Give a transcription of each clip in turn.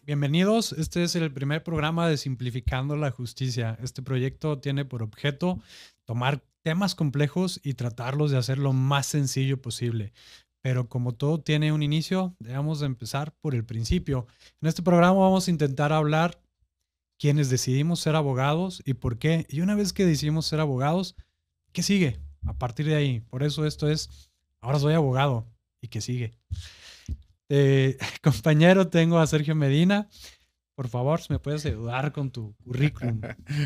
Bienvenidos. Este es el primer programa de Simplificando la Justicia. Este proyecto tiene por objeto tomar temas complejos y tratarlos de hacer lo más sencillo posible. Pero como todo tiene un inicio, debemos de empezar por el principio. En este programa vamos a intentar hablar quienes decidimos ser abogados y por qué. Y una vez que decidimos ser abogados, ¿qué sigue? A partir de ahí. Por eso esto es, ahora soy abogado. ¿Y qué sigue? Compañero, tengo a Sergio Medina. Por favor, si me puedes ayudar con tu currículum.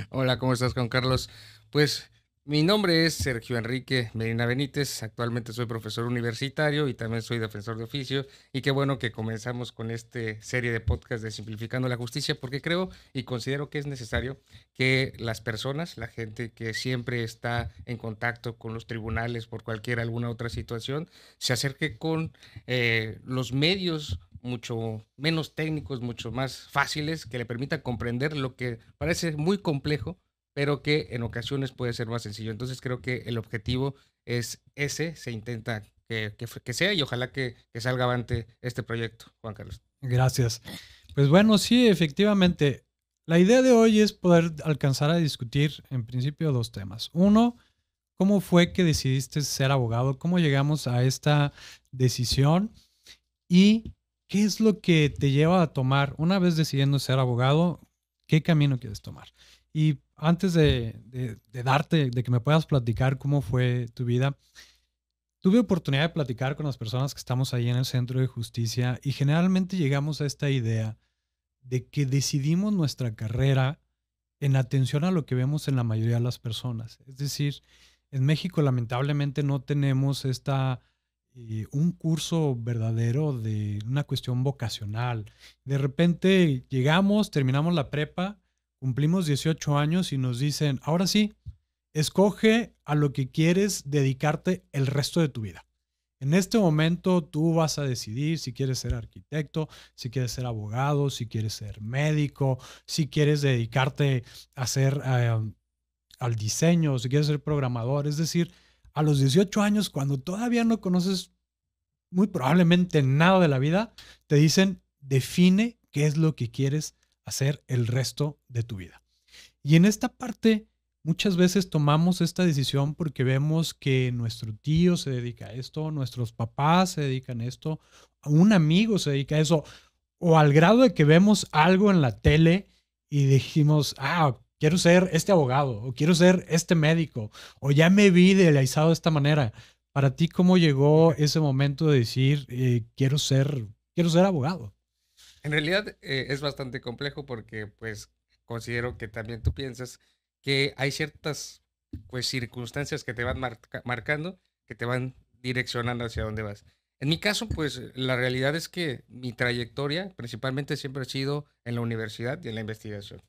Hola, ¿cómo estás, Juan Carlos? Pues mi nombre es Sergio Enrique Medina Benítez. Actualmente soy profesor universitario y también soy defensor de oficio. Y qué bueno que comenzamos con esta serie de podcast de Simplificando la Justicia, porque creo y considero que es necesario que las personas, la gente que siempre está en contacto con los tribunales por alguna otra situación, se acerque con los medios mucho menos técnicos, mucho más fáciles, que le permitan comprender lo que parece muy complejo, pero que en ocasiones puede ser más sencillo. Entonces creo que el objetivo es ese, se intenta que sea y ojalá que salga avante este proyecto, Juan Carlos. Gracias. Pues bueno, sí, efectivamente. La idea de hoy es poder alcanzar a discutir en principio dos temas. Uno, ¿cómo fue que decidiste ser abogado? ¿Cómo llegamos a esta decisión? ¿Y qué es lo que te lleva a tomar, una vez decidiendo ser abogado, qué camino quieres tomar? Y antes de darte, de que me puedas platicar cómo fue tu vida, tuve oportunidad de platicar con las personas que estamos ahí en el centro de justicia y generalmente llegamos a esta idea de que decidimos nuestra carrera en atención a lo que vemos en la mayoría de las personas. Es decir, en México lamentablemente no tenemos un curso verdadero de una cuestión vocacional. De repente llegamos, terminamos la prepa, cumplimos 18 años y nos dicen, ahora sí, escoge a lo que quieres dedicarte el resto de tu vida. En este momento tú vas a decidir si quieres ser arquitecto, si quieres ser abogado, si quieres ser médico, si quieres dedicarte a hacer al diseño, si quieres ser programador. Es decir, a los 18 años, cuando todavía no conoces muy probablemente nada de la vida, te dicen, define qué es lo que quieres hacer el resto de tu vida. Y en esta parte, muchas veces tomamos esta decisión porque vemos que nuestro tío se dedica a esto, nuestros papás se dedican a esto, un amigo se dedica a eso, o al grado de que vemos algo en la tele y dijimos, quiero ser este abogado, o quiero ser este médico, o ya me vi idealizado de esta manera. Para ti, ¿cómo llegó ese momento de decir, quiero ser abogado? En realidad es bastante complejo porque pues considero que también tú piensas que hay ciertas pues circunstancias que te van marcando, que te van direccionando hacia dónde vas. En mi caso, pues la realidad es que mi trayectoria principalmente siempre ha sido en la universidad y en la investigación.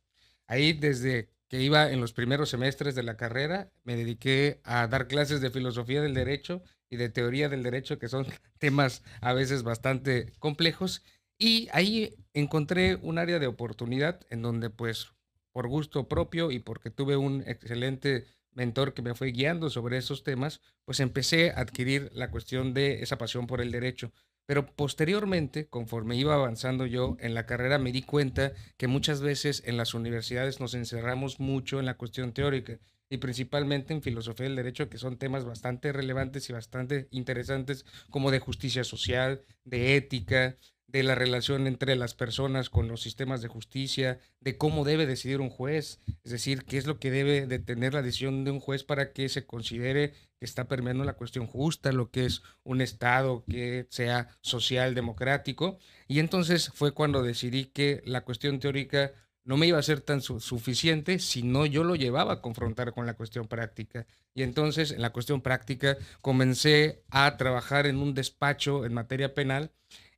Ahí desde que iba en los primeros semestres de la carrera, me dediqué a dar clases de filosofía del derecho y de teoría del derecho, que son temas a veces bastante complejos, y ahí encontré un área de oportunidad en donde pues por gusto propio y porque tuve un excelente mentor que me fue guiando sobre esos temas, pues empecé a adquirir la cuestión de esa pasión por el derecho. Pero posteriormente, conforme iba avanzando yo en la carrera, me di cuenta que muchas veces en las universidades nos encerramos mucho en la cuestión teórica y principalmente en filosofía del derecho, que son temas bastante relevantes y bastante interesantes, como de justicia social, de ética, de la relación entre las personas con los sistemas de justicia, de cómo debe decidir un juez, es decir, qué es lo que debe de tener la decisión de un juez para que se considere que está permeando la cuestión justa, lo que es un Estado que sea social, democrático. Y entonces fue cuando decidí que la cuestión teórica no me iba a ser tan suficiente si no yo lo llevaba a confrontar con la cuestión práctica. Y entonces en la cuestión práctica comencé a trabajar en un despacho en materia penal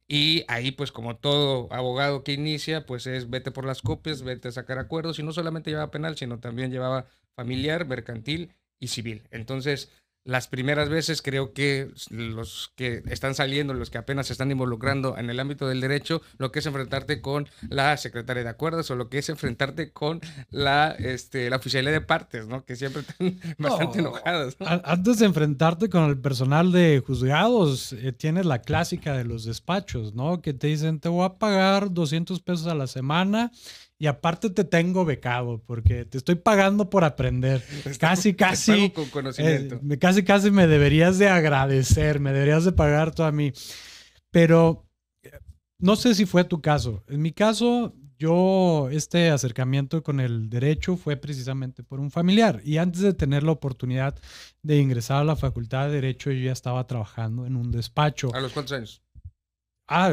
y ahí, pues como todo abogado que inicia, pues es vete por las copias, vete a sacar acuerdos, y no solamente llevaba penal, sino también llevaba familiar, mercantil y civil. Entonces, Las primeras veces creo que los que están saliendo, los que apenas se están involucrando en el ámbito del derecho, lo que es enfrentarte con la secretaria de acuerdos o lo que es enfrentarte con la oficialía de partes, ¿no? Que siempre están bastante No, enojadas, ¿no? antes de enfrentarte con el personal de juzgados, tienes la clásica de los despachos, ¿no? Que te dicen, te voy a pagar 200 pesos a la semana y aparte te tengo becado porque te estoy pagando por aprender. Casi, Te pago casi, con conocimiento. casi, casi me deberías de agradecer, me deberías de pagar tú a mí. Pero no sé si fue tu caso. En mi caso, yo, este acercamiento con el derecho fue precisamente por un familiar. Y antes de tener la oportunidad de ingresar a la Facultad de Derecho, yo ya estaba trabajando en un despacho. ¿A los cuántos años? A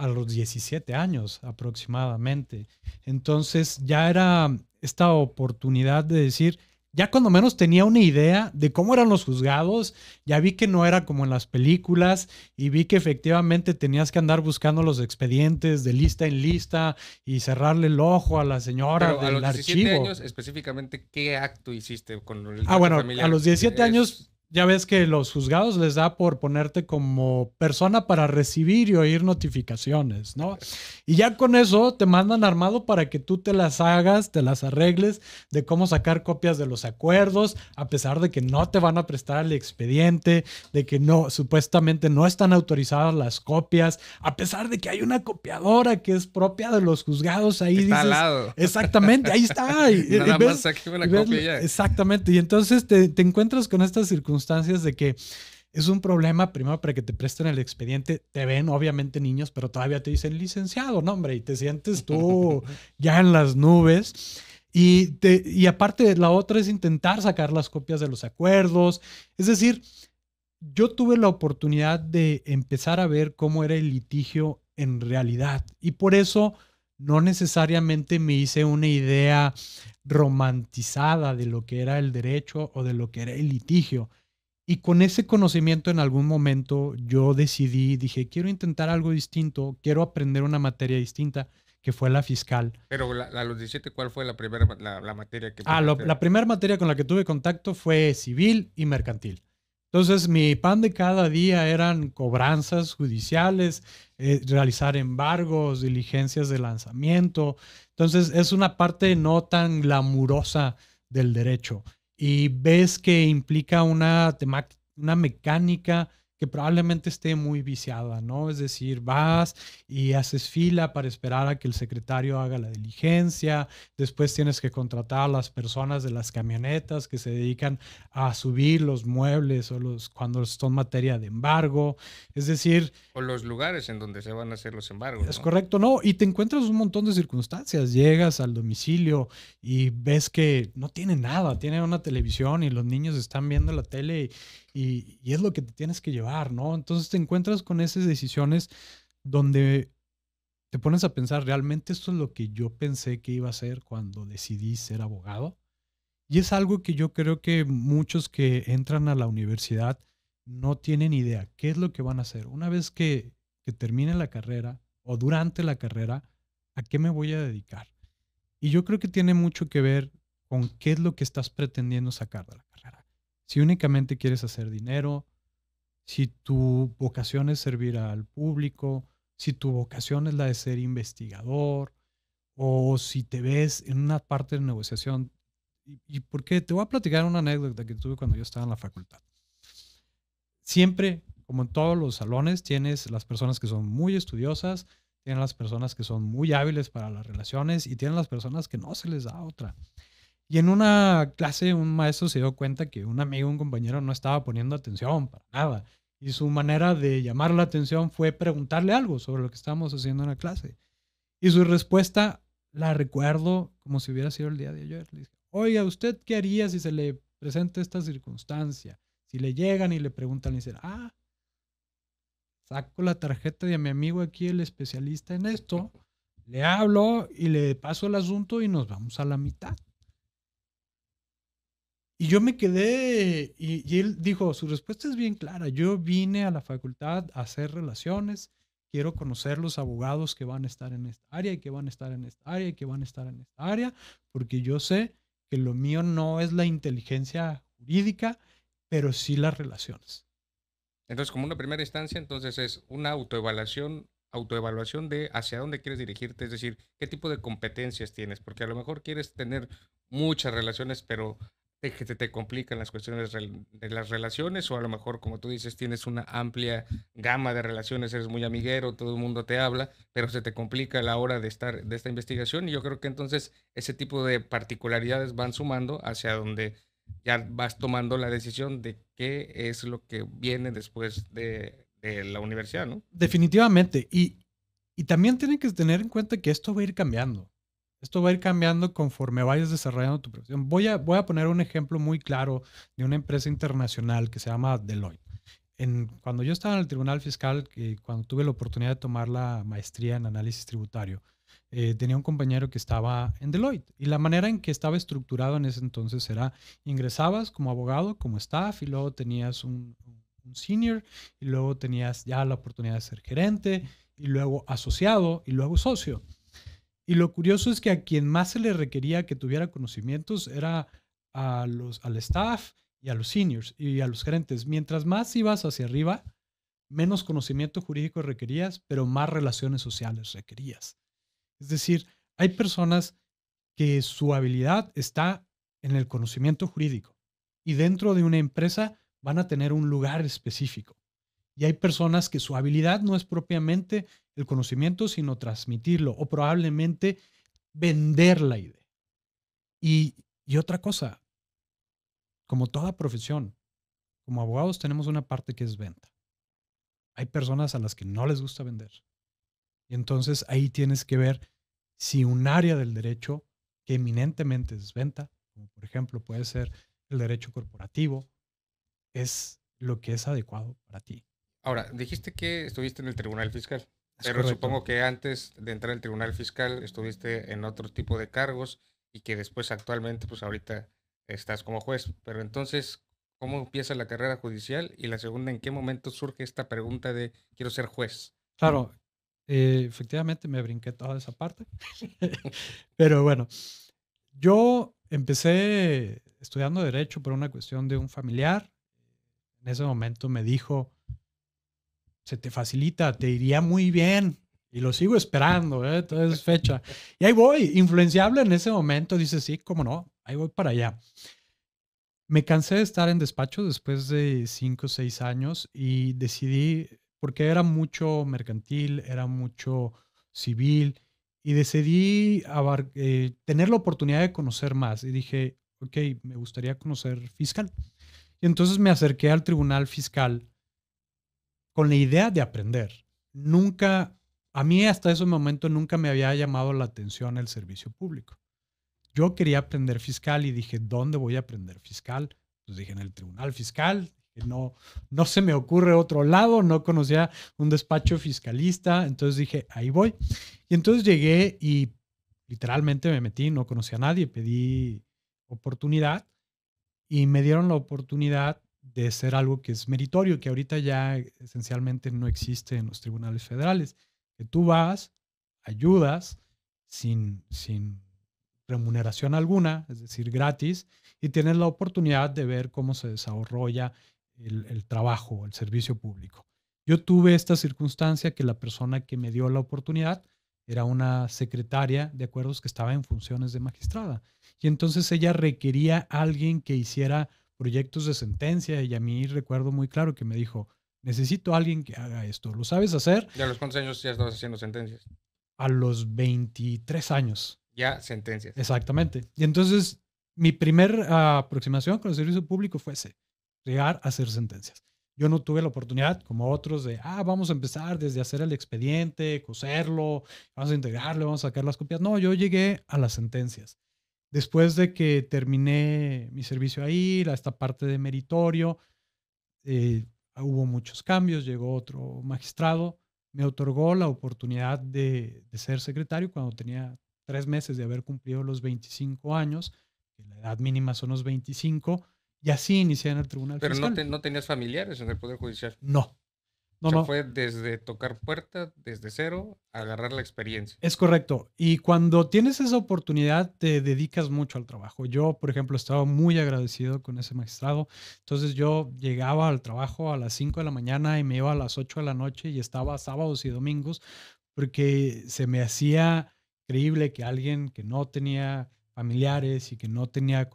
los 17 años aproximadamente. Entonces ya era esta oportunidad de decir, ya cuando menos tenía una idea de cómo eran los juzgados, ya vi que no era como en las películas y vi que efectivamente tenías que andar buscando los expedientes de lista en lista y cerrarle el ojo a la señora Pero a del los 17 archivo. años, específicamente, ¿qué acto hiciste con el Ah, marco bueno, a familiar? los 17 años Es... ya ves que los juzgados les da por ponerte como persona para recibir y oír notificaciones, ¿no? Y ya con eso te mandan armado para que tú te las hagas, te las arregles de cómo sacar copias de los acuerdos, a pesar de que no te van a prestar el expediente, de que no, supuestamente no están autorizadas las copias, a pesar de que hay una copiadora que es propia de los juzgados, ahí Está al dices, lado. exactamente, ahí está, y Nada más ves, saqué una copia ya. exactamente. Y entonces te encuentras con estas circunstancias de que es un problema, primero, para que te presten el expediente. Te ven, obviamente, niños, pero todavía te dicen licenciado, no, hombre, y te sientes tú ya en las nubes. Y aparte, la otra es intentar sacar las copias de los acuerdos. Es decir, yo tuve la oportunidad de empezar a ver cómo era el litigio en realidad. Y por eso no necesariamente me hice una idea romantizada de lo que era el derecho o de lo que era el litigio. Y con ese conocimiento en algún momento yo decidí, dije, quiero intentar algo distinto, quiero aprender una materia distinta, que fue la fiscal. Pero a los 17, ¿cuál fue la primera la materia que Ah, empezaste? la primera materia con la que tuve contacto fue civil y mercantil. Entonces, mi pan de cada día eran cobranzas judiciales, realizar embargos, diligencias de lanzamiento. Entonces, es una parte no tan glamurosa del derecho. Y ves que implica una mecánica que probablemente esté muy viciada, ¿no? Es decir, vas y haces fila para esperar a que el secretario haga la diligencia. Después tienes que contratar a las personas de las camionetas que se dedican a subir los muebles o cuando son materia de embargo. Es decir, O los lugares en donde se van a hacer los embargos, es ¿no? correcto, ¿no? Y te encuentras un montón de circunstancias. Llegas al domicilio y ves que no tiene nada, tiene una televisión y los niños están viendo la tele y es lo que te tienes que llevar, ¿no? Entonces te encuentras con esas decisiones donde te pones a pensar, ¿realmente esto es lo que yo pensé que iba a ser cuando decidí ser abogado? Y es algo que yo creo que muchos que entran a la universidad no tienen idea. ¿Qué es lo que van a hacer? Una vez que termine la carrera o durante la carrera, ¿a qué me voy a dedicar? Y yo creo que tiene mucho que ver con qué es lo que estás pretendiendo sacar de la carrera. Si únicamente quieres hacer dinero, si tu vocación es servir al público, si tu vocación es la de ser investigador, o si te ves en una parte de negociación. ¿Y por qué? Te voy a platicar una anécdota que tuve cuando yo estaba en la facultad. Siempre, como en todos los salones, tienes las personas que son muy estudiosas, tienes las personas que son muy hábiles para las relaciones y tienes las personas que no se les da otra. Y en una clase un maestro se dio cuenta que un amigo, un compañero no estaba poniendo atención para nada. Y su manera de llamar la atención fue preguntarle algo sobre lo que estábamos haciendo en la clase. Y su respuesta la recuerdo como si hubiera sido el día de ayer. Le dije, oiga, ¿usted qué haría si se le presenta esta circunstancia? Si le llegan y le preguntan, le dicen, saco la tarjeta de mi amigo aquí, el especialista en esto, le hablo y le paso el asunto y nos vamos a la mitad. Y yo me quedé, y él dijo, su respuesta es bien clara, yo vine a la facultad a hacer relaciones, quiero conocer los abogados que van a estar en esta área y que van a estar en esta área y que van a estar en esta área, porque yo sé que lo mío no es la inteligencia jurídica, pero sí las relaciones. Entonces, como una primera instancia, entonces es una autoevaluación de hacia dónde quieres dirigirte, es decir, qué tipo de competencias tienes, porque a lo mejor quieres tener muchas relaciones, pero que te complican las cuestiones de las relaciones, o a lo mejor, como tú dices, tienes una amplia gama de relaciones, eres muy amiguero, todo el mundo te habla, pero se te complica a la hora de esta investigación, y yo creo que entonces ese tipo de particularidades van sumando hacia donde ya vas tomando la decisión de qué es lo que viene después de la universidad, ¿no? Definitivamente. Y también tienen que tener en cuenta que esto va a ir cambiando. Esto va a ir cambiando conforme vayas desarrollando tu profesión. Voy a poner un ejemplo muy claro de una empresa internacional que se llama Deloitte. Cuando yo estaba en el Tribunal Fiscal, cuando tuve la oportunidad de tomar la maestría en análisis tributario, tenía un compañero que estaba en Deloitte y la manera en que estaba estructurado en ese entonces era ingresabas como abogado, como staff y luego tenías un senior y luego tenías ya la oportunidad de ser gerente y luego asociado y luego socio. Y lo curioso es que a quien más se le requería que tuviera conocimientos era al staff y a los seniors y a los gerentes. Mientras más ibas hacia arriba, menos conocimiento jurídico requerías, pero más relaciones sociales requerías. Es decir, hay personas que su habilidad está en el conocimiento jurídico y dentro de una empresa van a tener un lugar específico. Y hay personas que su habilidad no es propiamente el conocimiento, sino transmitirlo o probablemente vender la idea. Y otra cosa, como toda profesión, como abogados tenemos una parte que es venta. Hay personas a las que no les gusta vender. Y entonces ahí tienes que ver si un área del derecho que eminentemente es venta, como por ejemplo puede ser el derecho corporativo, es lo que es adecuado para ti. Ahora, dijiste que estuviste en el Tribunal Fiscal, Es pero correcto. supongo que antes de entrar al Tribunal Fiscal estuviste en otro tipo de cargos y que después actualmente, pues ahorita estás como juez. Pero entonces, ¿cómo empieza la carrera judicial? Y la segunda, ¿en qué momento surge esta pregunta de quiero ser juez? Claro, efectivamente me brinqué toda esa parte. Pero bueno, yo empecé estudiando derecho por una cuestión de un familiar. En ese momento me dijo, se te facilita, te iría muy bien. Y lo sigo esperando, ¿eh? Entonces fecha. Y ahí voy, influenciable en ese momento, dice, sí, cómo no, ahí voy para allá. Me cansé de estar en despacho después de 5 o 6 años y decidí, porque era mucho mercantil, era mucho civil, y decidí tener la oportunidad de conocer más. Y dije, ok, me gustaría conocer fiscal. Y entonces me acerqué al tribunal fiscal con la idea de aprender. Nunca, a mí hasta ese momento nunca me había llamado la atención el servicio público. Yo quería aprender fiscal y dije, ¿dónde voy a aprender fiscal? Pues dije, en el tribunal fiscal. No, no se me ocurre otro lado, no conocía un despacho fiscalista, entonces dije, ahí voy. Y entonces llegué y literalmente me metí, no conocía a nadie, pedí oportunidad y me dieron la oportunidad de ser algo que es meritorio, que ahorita ya esencialmente no existe en los tribunales federales, que tú vas, ayudas sin remuneración alguna, es decir, gratis, y tienes la oportunidad de ver cómo se desarrolla el trabajo, el servicio público. Yo tuve esta circunstancia que la persona que me dio la oportunidad era una secretaria de acuerdos que estaba en funciones de magistrada. Y entonces ella requería a alguien que hiciera proyectos de sentencia y a mí recuerdo muy claro que me dijo, necesito a alguien que haga esto. ¿Lo sabes hacer? ¿Ya a los cuántos años ya estabas haciendo sentencias? A los 23 años. Ya sentencias. Exactamente. Y entonces mi primer aproximación con el servicio público fue ese, llegar a hacer sentencias. Yo no tuve la oportunidad, como otros, de, vamos a empezar desde hacer el expediente, coserlo, vamos a integrarlo, vamos a sacar las copias. No, yo llegué a las sentencias. Después de que terminé mi servicio ahí, esta parte de meritorio, hubo muchos cambios, llegó otro magistrado, me otorgó la oportunidad de ser secretario cuando tenía 3 meses de haber cumplido los 25 años, que la edad mínima son los 25, y así inicié en el Tribunal Pero no, Fiscal. no tenías familiares en el Poder Judicial. No, O No, sea, no, fue desde tocar puerta, desde cero, a agarrar la experiencia. es correcto. Y cuando tienes esa oportunidad, te dedicas mucho al trabajo. Yo, por ejemplo, estaba muy agradecido con ese magistrado. Entonces yo llegaba al trabajo a las 5 de la mañana y me iba a las 8 de la noche y estaba sábados y domingos porque se me hacía creíble que alguien que no tenía familiares y que no tenía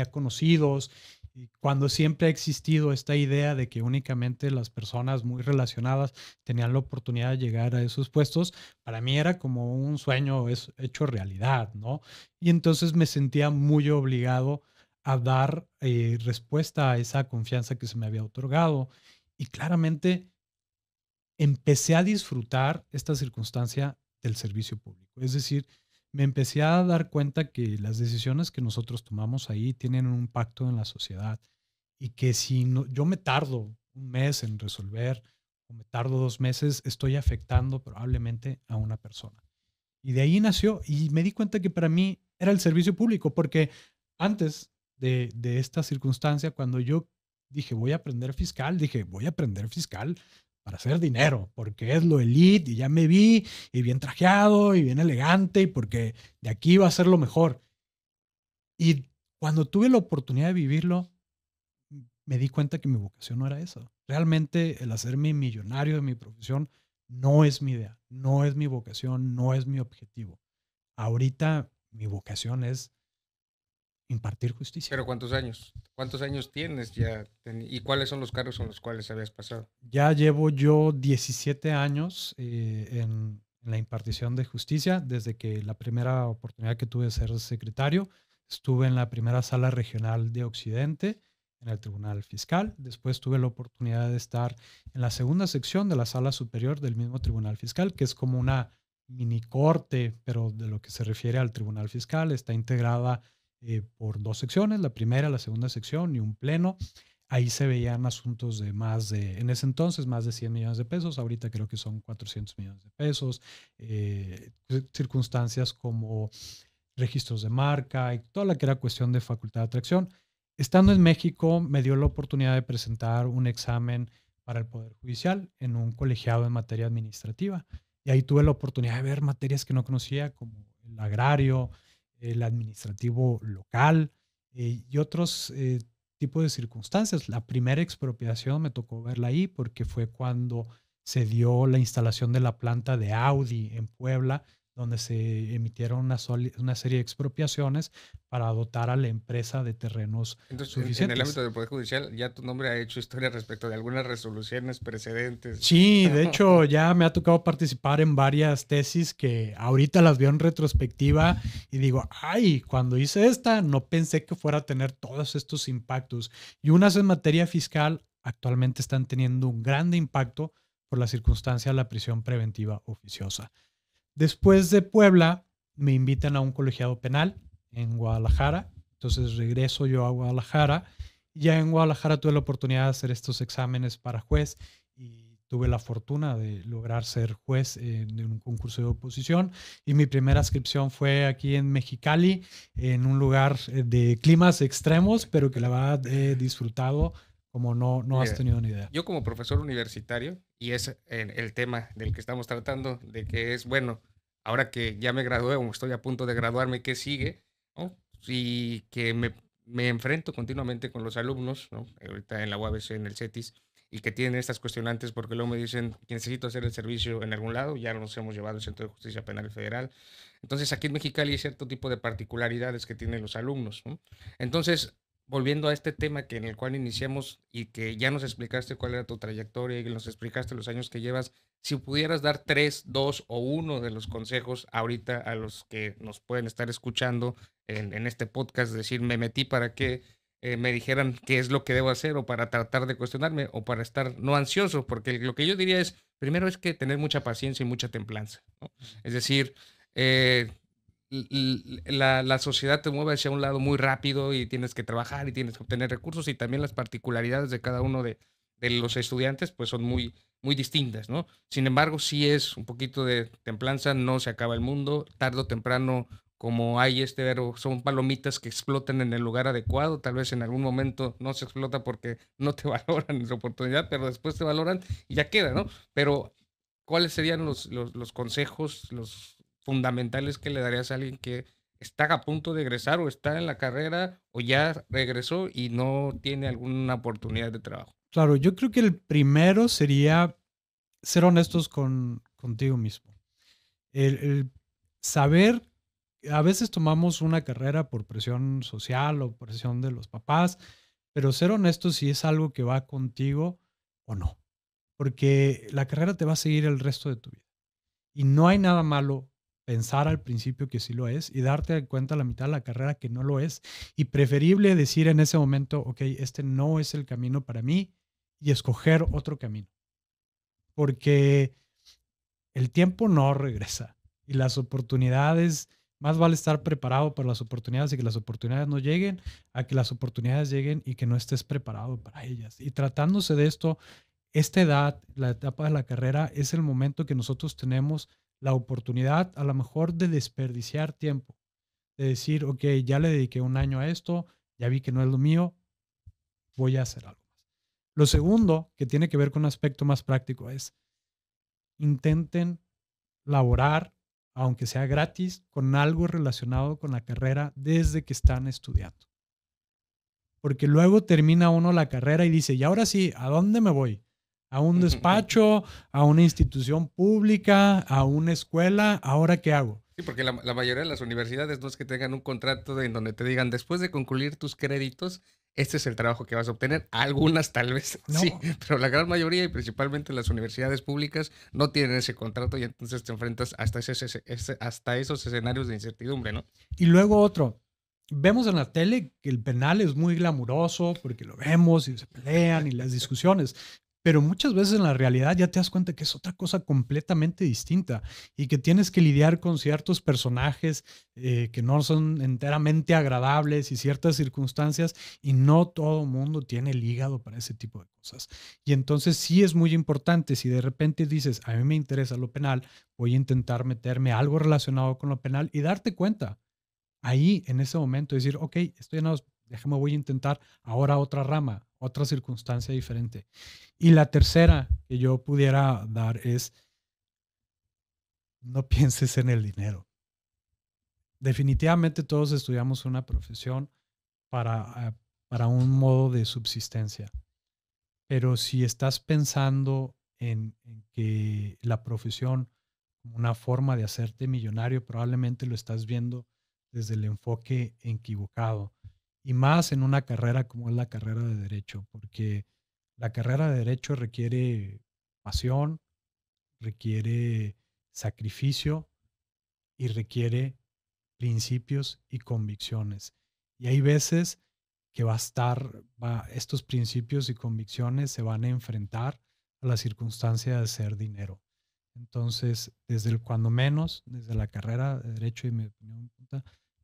conocidos, y cuando siempre ha existido esta idea de que únicamente las personas muy relacionadas tenían la oportunidad de llegar a esos puestos, para mí era como un sueño hecho realidad, ¿no? Y entonces me sentía muy obligado a dar respuesta a esa confianza que se me había otorgado. Y claramente empecé a disfrutar esta circunstancia del servicio público. Es decir, me empecé a dar cuenta que las decisiones que nosotros tomamos ahí tienen un impacto en la sociedad y que si no, yo me tardo un mes en resolver o me tardo 2 meses, estoy afectando probablemente a una persona. Y de ahí nació y me di cuenta que para mí era el servicio público, porque antes de esta circunstancia, cuando yo dije voy a aprender fiscal, dije voy a aprender fiscal para hacer dinero, porque es lo elite y ya me vi y bien trajeado y bien elegante y porque de aquí va a ser lo mejor. Y cuando tuve la oportunidad de vivirlo, me di cuenta que mi vocación no era eso. Realmente el hacerme millonario de mi profesión no es mi idea, no es mi vocación, no es mi objetivo. Ahorita mi vocación es impartir justicia. Pero ¿cuántos años? ¿Cuántos años tienes ya? ¿Y cuáles son los cargos con los cuales habías pasado? Ya llevo yo 17 años en la impartición de justicia, desde que la primera oportunidad que tuve de ser secretario, estuve en la primera sala regional de Occidente, en el Tribunal Fiscal. Después tuve la oportunidad de estar en la segunda sección de la sala superior del mismo Tribunal Fiscal, que es como una mini corte, pero de lo que se refiere al Tribunal Fiscal, está integrada por dos secciones, la primera, la segunda sección y un pleno. Ahí se veían asuntos en ese entonces, más de 100 millones de pesos. Ahorita creo que son 400 millones de pesos. Circunstancias como registros de marca y toda la que era cuestión de facultad de atracción. Estando en México, me dio la oportunidad de presentar un examen para el Poder Judicial en un colegiado en materia administrativa. Y ahí tuve la oportunidad de ver materias que no conocía, como el agrario, el administrativo local y otros tipos de circunstancias. La primera expropiación me tocó verla ahí porque fue cuando se dio la instalación de la planta de Audi en Puebla, donde se emitieron una serie de expropiaciones para dotar a la empresa de terrenos Entonces, en el suficientes. ámbito del Poder Judicial, ya tu nombre ha hecho historia respecto de algunas resoluciones precedentes. Sí, de hecho ya me ha tocado participar en varias tesis que ahorita las veo en retrospectiva y digo, ay, cuando hice esta no pensé que fuera a tener todos estos impactos. Y unas en materia fiscal actualmente están teniendo un grande impacto por la circunstancia de la prisión preventiva oficiosa. Después de Puebla, me invitan a un colegiado penal en Guadalajara. Entonces regreso yo a Guadalajara. Ya en Guadalajara tuve la oportunidad de hacer estos exámenes para juez y tuve la fortuna de lograr ser juez en un concurso de oposición. Y mi primera inscripción fue aquí en Mexicali, en un lugar de climas extremos, pero que la verdad he disfrutado como no has Mira, tenido ni idea. yo como profesor universitario, y es el tema del que estamos tratando, de que es, bueno, ahora que ya me gradué o estoy a punto de graduarme, ¿qué sigue? ¿No? Y que me enfrento continuamente con los alumnos, ¿no? Ahorita en la UABC, en el CETIS, y que tienen estas cuestionantes porque luego me dicen que necesito hacer el servicio en algún lado, ya nos hemos llevado al Centro de Justicia Penal Federal. Entonces, aquí en Mexicali hay cierto tipo de particularidades que tienen los alumnos, ¿no? Entonces, volviendo a este tema que en el cual iniciamos y que ya nos explicaste cuál era tu trayectoria y que nos explicaste los años que llevas, si pudieras dar tres, dos o uno de los consejos ahorita a los que nos pueden estar escuchando en este podcast, decir, me metí para que me dijeran qué es lo que debo hacer o para tratar de cuestionarme o para estar no ansioso, porque lo que yo diría es, primero es que tener mucha paciencia y mucha templanza, ¿no? Es decir, eh, la sociedad te mueve hacia un lado muy rápido y tienes que trabajar y tienes que obtener recursos y también las particularidades de cada uno de los estudiantes pues son muy, muy distintas, ¿no? Sin embargo, sí es un poquito de templanza, no se acaba el mundo, tarde o temprano como hay verbo, son palomitas que explotan en el lugar adecuado, tal vez en algún momento no se explota porque no te valoran esa oportunidad, pero después te valoran y ya queda, ¿no? Pero, ¿cuáles serían los consejos, los fundamentales que le darías a alguien que está a punto de egresar o está en la carrera o ya regresó y no tiene alguna oportunidad de trabajo? Claro, yo creo que el primero sería ser honestos contigo mismo. El saber, a veces tomamos una carrera por presión social o presión de los papás, pero ser honestos si es algo que va contigo o no, porque la carrera te va a seguir el resto de tu vida. Y no hay nada malo pensar al principio que sí lo es y darte cuenta a la mitad de la carrera que no lo es. Y preferible decir en ese momento, ok, este no es el camino para mí y escoger otro camino. Porque el tiempo no regresa y las oportunidades, más vale estar preparado para las oportunidades y que las oportunidades no lleguen, a que las oportunidades lleguen y que no estés preparado para ellas. Y tratándose de esto, esta edad, la etapa de la carrera, es el momento que nosotros tenemos la oportunidad a lo mejor de desperdiciar tiempo, de decir, ok, ya le dediqué un año a esto, ya vi que no es lo mío, voy a hacer algo más. Lo segundo, que tiene que ver con un aspecto más práctico, es intenten laborar, aunque sea gratis, con algo relacionado con la carrera desde que están estudiando. Porque luego termina uno la carrera y dice, y ahora sí, ¿a dónde me voy? ¿A un despacho? ¿A una institución pública? ¿A una escuela? ¿Ahora qué hago? Sí, porque la mayoría de las universidades no es que tengan un contrato en donde te digan, después de concluir tus créditos, este es el trabajo que vas a obtener. Algunas tal vez sí, No, pero la gran mayoría y principalmente las universidades públicas no tienen ese contrato y entonces te enfrentas hasta esos escenarios de incertidumbre, ¿no? y luego otro. Vemos en la tele que el penal es muy glamuroso porque lo vemos y se pelean y las discusiones, pero muchas veces en la realidad ya te das cuenta que es otra cosa completamente distinta y que tienes que lidiar con ciertos personajes que no son enteramente agradables y ciertas circunstancias y no todo mundo tiene el hígado para ese tipo de cosas. Y entonces sí es muy importante si de repente dices, a mí me interesa lo penal, voy a intentar meterme algo relacionado con lo penal y darte cuenta ahí en ese momento decir, ok, estoy en, déjame, voy a intentar ahora otra rama, otra circunstancia diferente. Y la tercera que yo pudiera dar es, no pienses en el dinero. Definitivamente todos estudiamos una profesión para un modo de subsistencia, pero si estás pensando en que la profesión como una forma de hacerte millonario, probablemente lo estás viendo desde el enfoque equivocado. Y más en una carrera como es la carrera de derecho, porque la carrera de derecho requiere pasión, requiere sacrificio y requiere principios y convicciones. Y hay veces que estos principios y convicciones se van a enfrentar a la circunstancia de ser dinero. Entonces, desde el cuando menos, desde la carrera de derecho y mi opinión,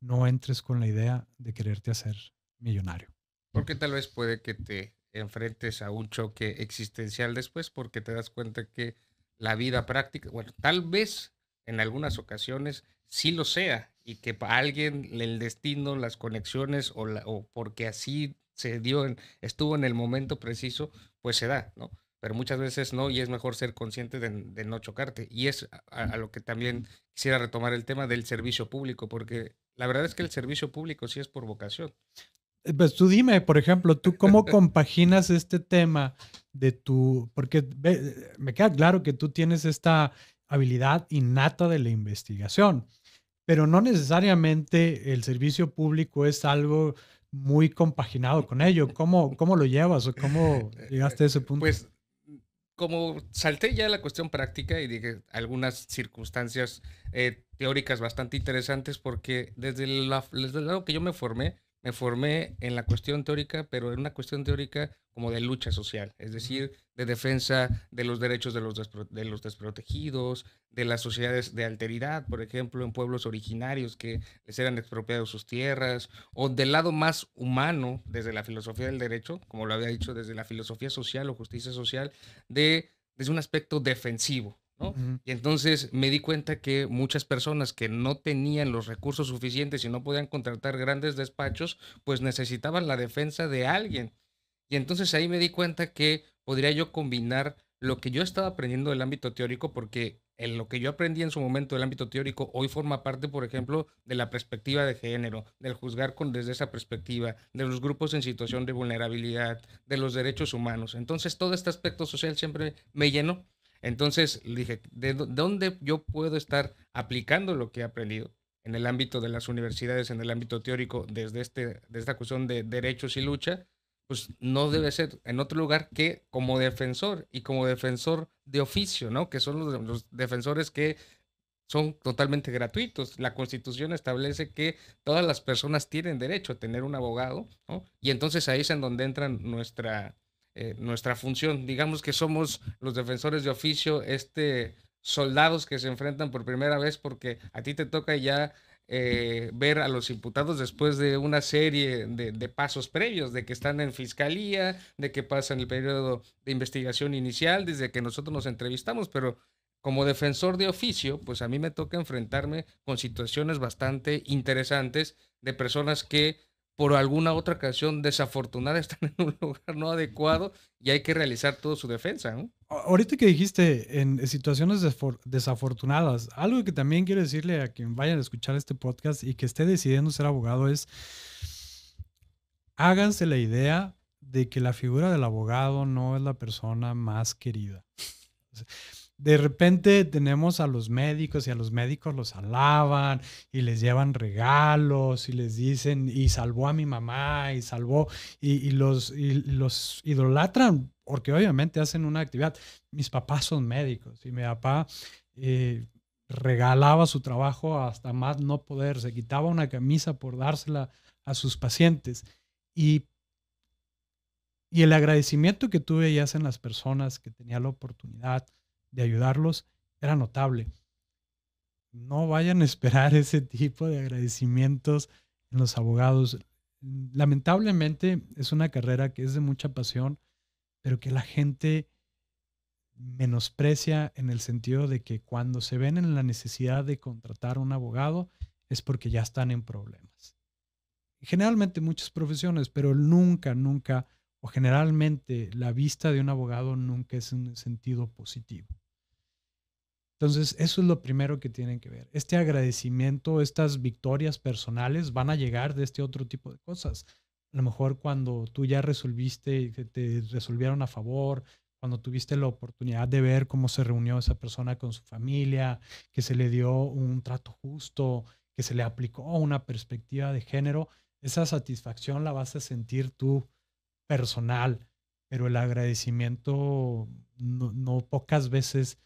no entres con la idea de quererte hacer millonario. Porque tal vez puede que te enfrentes a un choque existencial después porque te das cuenta que la vida práctica, bueno, tal vez en algunas ocasiones sí lo sea y que para alguien el destino, las conexiones o porque así se dio, estuvo en el momento preciso, pues se da, ¿no? Pero muchas veces no y es mejor ser consciente de no chocarte. Y es a lo que también quisiera retomar el tema del servicio público, porque la verdad es que el servicio público sí es por vocación. Pues tú dime, por ejemplo, ¿tú cómo compaginas este tema de porque me queda claro que tú tienes esta habilidad innata de la investigación, pero no necesariamente el servicio público es algo muy compaginado con ello. ¿Cómo lo llevas o cómo llegaste a ese punto? Pues como salté ya la cuestión práctica y dije algunas circunstancias teóricas bastante interesantes porque desde el lado que yo me formé en la cuestión teórica, pero en una cuestión teórica como de lucha social, es Ujú. decir, de defensa de los derechos de los desprotegidos, de las sociedades de alteridad, por ejemplo, en pueblos originarios que les eran expropiados sus tierras, o del lado más humano, desde la filosofía del derecho, como lo había dicho, desde la filosofía social o justicia social, desde un aspecto defensivo, ¿no? Ujú. Y entonces me di cuenta que muchas personas que no tenían los recursos suficientes y no podían contratar grandes despachos, pues necesitaban la defensa de alguien. Y entonces ahí me di cuenta que podría yo combinar lo que yo estaba aprendiendo del ámbito teórico, porque en lo que yo aprendí en su momento del ámbito teórico, hoy forma parte, por ejemplo, de la perspectiva de género, del juzgar desde esa perspectiva, de los grupos en situación de vulnerabilidad, de los derechos humanos. Entonces, todo este aspecto social siempre me llenó. Entonces dije, ¿dónde yo puedo estar aplicando lo que he aprendido en el ámbito de las universidades, en el ámbito teórico, de esta cuestión de derechos y lucha? Pues no debe ser en otro lugar que como defensor y como defensor de oficio, ¿no? Que son los defensores que son totalmente gratuitos. La Constitución establece que todas las personas tienen derecho a tener un abogado, ¿no? Y entonces ahí es en donde entra nuestra función. Digamos que somos los defensores de oficio, soldados que se enfrentan por primera vez porque a ti te toca ya ver a los imputados después de una serie de pasos previos, de que están en fiscalía, de que pasan el periodo de investigación inicial, desde que nosotros nos entrevistamos, pero como defensor de oficio, pues a mí me toca enfrentarme con situaciones bastante interesantes de personas que por alguna otra ocasión desafortunada están en un lugar no adecuado y hay que realizar toda su defensa, ¿no? Ahorita que dijiste en situaciones desafortunadas, algo que también quiero decirle a quien vayan a escuchar este podcast y que esté decidiendo ser abogado es, háganse la idea de que la figura del abogado no es la persona más querida. De repente tenemos a los médicos y a los médicos los alaban y les llevan regalos y les dicen, y salvó a mi mamá y salvó, y los idolatran porque obviamente hacen una actividad. Mis papás son médicos y mi papá regalaba su trabajo hasta más no poder, se quitaba una camisa por dársela a sus pacientes. Y, y el agradecimiento que tú veías en las personas que tenían la oportunidad de ayudarlos era notable. No vayan a esperar ese tipo de agradecimientos en los abogados. Lamentablemente es una carrera que es de mucha pasión, pero que la gente menosprecia en el sentido de que cuando se ven en la necesidad de contratar a un abogado es porque ya están en problemas. Generalmente muchas profesiones, pero nunca, nunca, o generalmente la vista de un abogado nunca es en un sentido positivo. Entonces, eso es lo primero que tienen que ver. Este agradecimiento, estas victorias personales van a llegar de este otro tipo de cosas. A lo mejor cuando tú ya resolviste, que te resolvieron a favor, cuando tuviste la oportunidad de ver cómo se reunió esa persona con su familia, que se le dio un trato justo, que se le aplicó una perspectiva de género, esa satisfacción la vas a sentir tú personal, pero el agradecimiento no pocas veces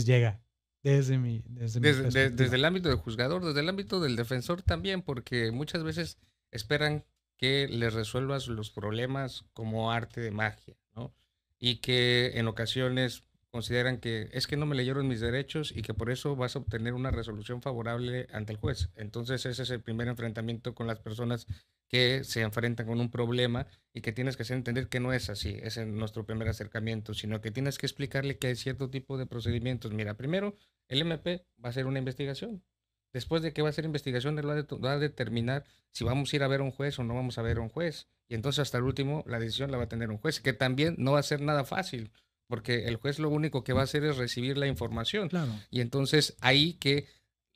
llega desde mi Desde perspectiva. el ámbito del juzgador, desde el ámbito del defensor también, porque muchas veces esperan que les resuelvas los problemas como arte de magia, ¿no? Y que en ocasiones consideran que es que no me leyeron mis derechos y que por eso vas a obtener una resolución favorable ante el juez. Entonces ese es el primer enfrentamiento con las personas que se enfrentan con un problema y que tienes que hacer entender que no es así, es en nuestro primer acercamiento, sino que tienes que explicarle que hay cierto tipo de procedimientos. Mira, primero el MP va a hacer una investigación. Después de que va a hacer investigación, él va a determinar si vamos a ir a ver a un juez o no vamos a ver a un juez. Y entonces hasta el último la decisión la va a tener un juez, que también no va a ser nada fácil, porque el juez lo único que va a hacer es recibir la información. Claro. Y entonces ahí que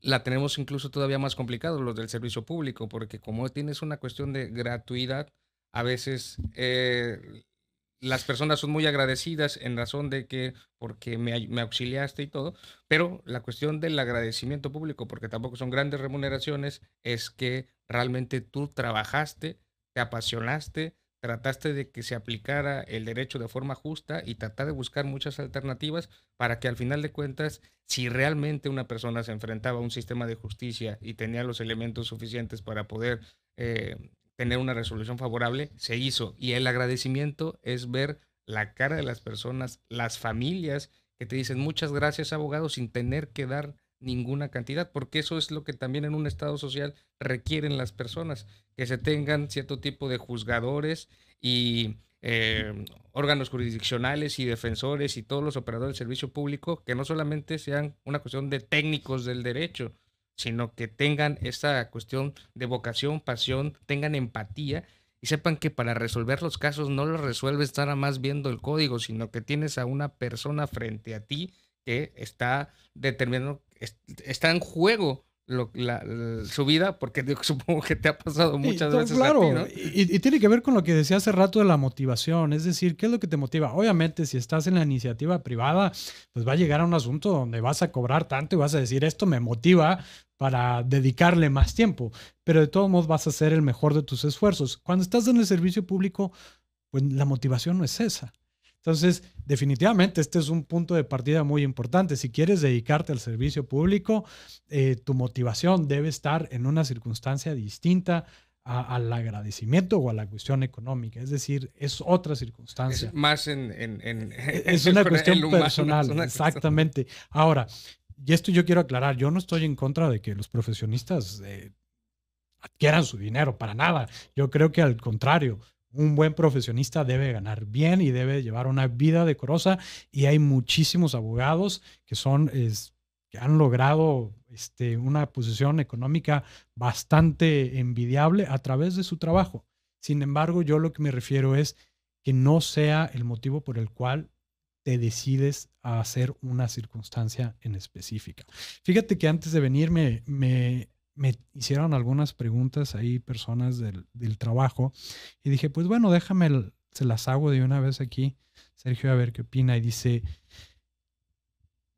la tenemos incluso todavía más complicado los del servicio público, porque como tienes una cuestión de gratuidad, a veces las personas son muy agradecidas en razón de que porque me auxiliaste y todo, pero la cuestión del agradecimiento público, porque tampoco son grandes remuneraciones, es que realmente tú trabajaste, te apasionaste, trataste de que se aplicara el derecho de forma justa y tratar de buscar muchas alternativas para que al final de cuentas, si realmente una persona se enfrentaba a un sistema de justicia y tenía los elementos suficientes para poder tener una resolución favorable, se hizo. Y el agradecimiento es ver la cara de las personas, las familias que te dicen muchas gracias, abogado, sin tener que dar ninguna cantidad, porque eso es lo que también en un estado social requieren las personas, que se tengan cierto tipo de juzgadores y órganos jurisdiccionales y defensores y todos los operadores del servicio público, que no solamente sean una cuestión de técnicos del derecho, sino que tengan esa cuestión de vocación, pasión, tengan empatía y sepan que para resolver los casos no los resuelves nada más viendo el código, sino que tienes a una persona frente a ti que está determinando, está en juego su vida, porque supongo que te ha pasado muchas veces a ti, claro, ¿no? y tiene que ver con lo que decía hace rato de la motivación, es decir, ¿qué es lo que te motiva? Obviamente, si estás en la iniciativa privada, pues va a llegar a un asunto donde vas a cobrar tanto y vas a decir, esto me motiva para dedicarle más tiempo, pero de todos modos vas a hacer el mejor de tus esfuerzos. Cuando estás en el servicio público, pues la motivación no es esa. Entonces, definitivamente este es un punto de partida muy importante. Si quieres dedicarte al servicio público, tu motivación debe estar en una circunstancia distinta al agradecimiento o a la cuestión económica. Es decir, es otra circunstancia. Es más es una cuestión personal, exactamente. Ahora, y esto yo quiero aclarar, yo no estoy en contra de que los profesionistas adquieran su dinero, para nada. Yo creo que al contrario, un buen profesionista debe ganar bien y debe llevar una vida decorosa, y hay muchísimos abogados que que han logrado una posición económica bastante envidiable a través de su trabajo. Sin embargo, yo lo que me refiero es que no sea el motivo por el cual te decides a hacer una circunstancia en específica. Fíjate que antes de venir me hicieron algunas preguntas ahí personas del trabajo y dije, pues bueno, se las hago de una vez aquí, Sergio, a ver qué opina. Y dice,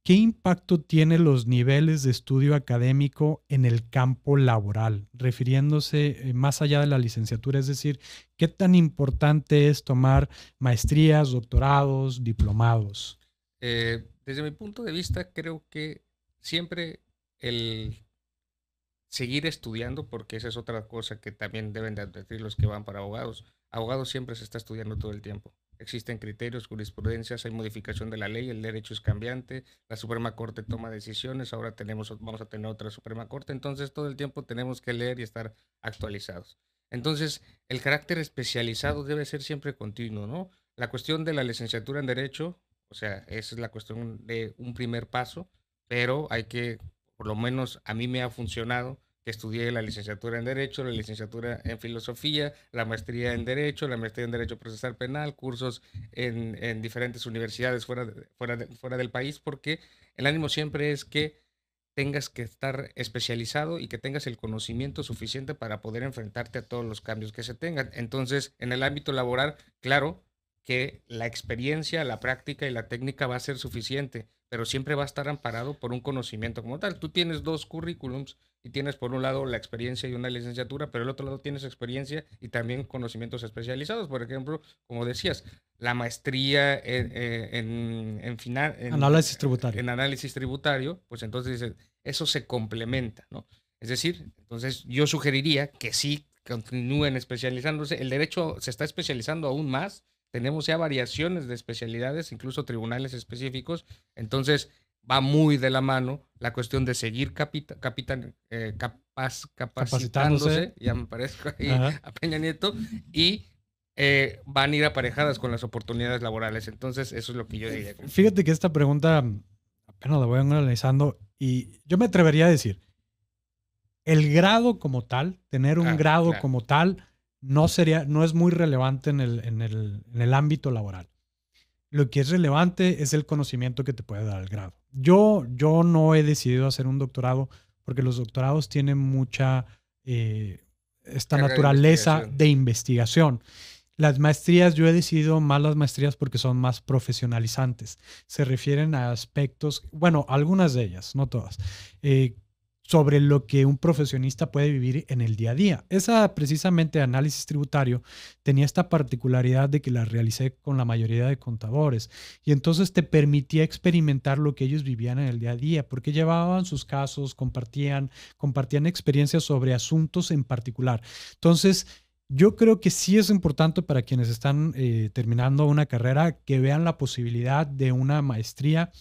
¿qué impacto tienen los niveles de estudio académico en el campo laboral? Refiriéndose más allá de la licenciatura, es decir, ¿qué tan importante es tomar maestrías, doctorados, diplomados? Desde mi punto de vista, creo que siempre el seguir estudiando, porque esa es otra cosa que también deben de advertir los que van para abogados. Abogados siempre se está estudiando todo el tiempo. Existen criterios, jurisprudencias, hay modificación de la ley, el derecho es cambiante, la Suprema Corte toma decisiones, ahora vamos a tener otra Suprema Corte, entonces todo el tiempo tenemos que leer y estar actualizados. Entonces, el carácter especializado debe ser siempre continuo, ¿no? La cuestión de la licenciatura en Derecho, o sea, esa es la cuestión de un primer paso, pero hay que, por lo menos a mí me ha funcionado, que estudié la licenciatura en Derecho, la licenciatura en Filosofía, la maestría en Derecho, la maestría en Derecho Procesal Penal, cursos en diferentes universidades fuera del país, porque el ánimo siempre es que tengas que estar especializado y que tengas el conocimiento suficiente para poder enfrentarte a todos los cambios que se tengan. Entonces, en el ámbito laboral, claro que la experiencia, la práctica y la técnica va a ser suficiente, pero siempre va a estar amparado por un conocimiento como tal. Tú tienes dos currículums y tienes por un lado la experiencia y una licenciatura, pero el otro lado tienes experiencia y también conocimientos especializados. Por ejemplo, como decías, la maestría Análisis tributario. en análisis tributario, pues entonces eso se complementa, ¿no? Es decir, entonces yo sugeriría que sí continúen especializándose. El derecho se está especializando aún más. Tenemos ya variaciones de especialidades, incluso tribunales específicos. Entonces, va muy de la mano la cuestión de seguir capacitándose, ya me parezco ahí a Peña Nieto, y van a ir aparejadas con las oportunidades laborales. Entonces, eso es lo que yo diría. Fíjate que esta pregunta apenas la voy analizando y yo me atrevería a decir, el grado como tal, tener un grado claro, como tal, no es muy relevante en el ámbito laboral. Lo que es relevante es el conocimiento que te puede dar el grado. Yo no he decidido hacer un doctorado porque los doctorados tienen mucha esta naturaleza de investigación. Las maestrías, yo he decidido más las maestrías porque son más profesionalizantes. Se refieren a aspectos, bueno, algunas de ellas, no todas, sobre lo que un profesionista puede vivir en el día a día. Esa precisamente análisis tributario tenía esta particularidad de que la realicé con la mayoría de contadores y entonces te permitía experimentar lo que ellos vivían en el día a día porque llevaban sus casos, compartían experiencias sobre asuntos en particular. Entonces, yo creo que sí es importante para quienes están terminando una carrera que vean la posibilidad de una maestría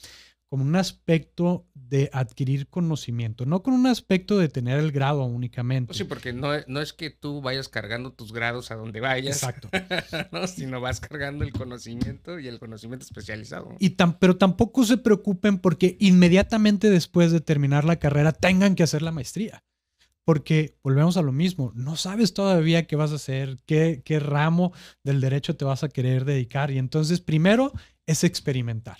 como un aspecto de adquirir conocimiento, no con un aspecto de tener el grado Pues sí, únicamente. porque no es que tú vayas cargando tus grados a donde vayas, Exacto. ¿no? Sino vas cargando el conocimiento y el conocimiento especializado, ¿no? Pero tampoco se preocupen porque inmediatamente después de terminar la carrera tengan que hacer la maestría. Porque volvemos a lo mismo, no sabes todavía qué vas a hacer, qué ramo del derecho te vas a querer dedicar. Y entonces primero es experimentar.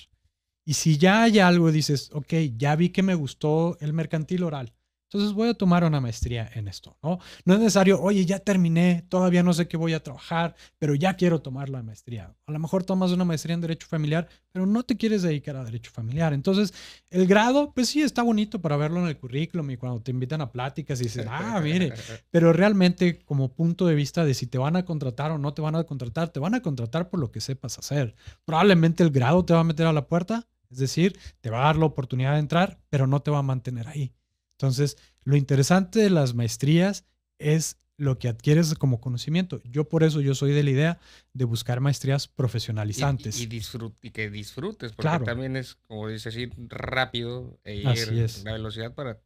Y si ya hay algo, dices, ok, ya vi que me gustó el mercantil oral, entonces voy a tomar una maestría en esto, ¿no? No es necesario, oye, ya terminé, todavía no sé qué voy a trabajar, pero ya quiero tomar la maestría. A lo mejor tomas una maestría en Derecho Familiar, pero no te quieres dedicar a Derecho Familiar. Entonces, el grado, pues sí, está bonito para verlo en el currículum y cuando te invitan a pláticas y dices, ah, mire, pero realmente como punto de vista de si te van a contratar o no te van a contratar por lo que sepas hacer. Probablemente el grado te va a meter a la puerta, es decir, te va a dar la oportunidad de entrar, pero no te va a mantener ahí. Entonces, lo interesante de las maestrías es lo que adquieres como conocimiento. Yo por eso yo soy de la idea de buscar maestrías profesionalizantes. Y que disfrutes, porque Claro, también es, como dices, ir rápido e así ir es. la velocidad para